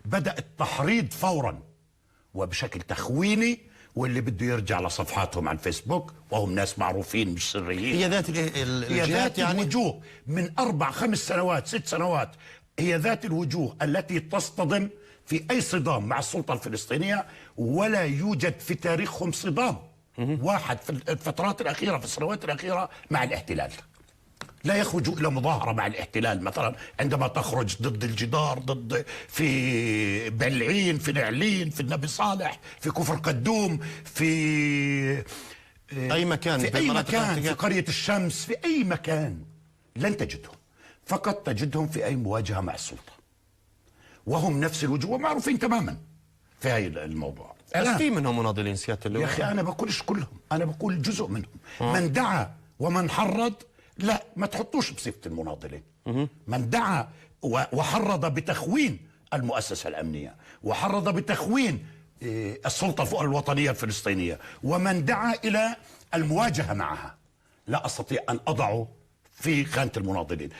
بدأ التحريض فورا وبشكل تخويني، واللي بده يرجع لصفحاتهم على الفيسبوك وهم ناس معروفين مش سريين. هي ذات هي ذات يعني الوجوه من 4 5 سنوات 6 سنوات، هي ذات الوجوه التي تصطدم في أي صدام مع السلطة الفلسطينية، ولا يوجد في تاريخهم صدام واحد في الفترات الأخيرة في السنوات الأخيرة مع الاحتلال. لا يخرجوا إلى مظاهرة مع الاحتلال، مثلا عندما تخرج ضد الجدار، ضد في بلعين، في نعلين، في النبي صالح، في كفر قدوم، في أي مكان، في أي مكان، في قرية الشمس، في أي مكان لن تجدهم. فقط تجدهم في أي مواجهة مع السلطة، وهم نفس الوجوه معروفين تماما في هذا الموضوع. بس في منهم مناضلين سيادة اللواء. يا أخي أنا بقولش كلهم، أنا بقول جزء منهم. من دعا ومن حرض، لا ما تحطوش بصفة المناضلين. من دعا وحرض بتخوين المؤسسة الأمنية، وحرض بتخوين السلطة الوطنية الفلسطينية، ومن دعا إلى المواجهة معها، لا أستطيع أن أضعه في خانة المناضلين.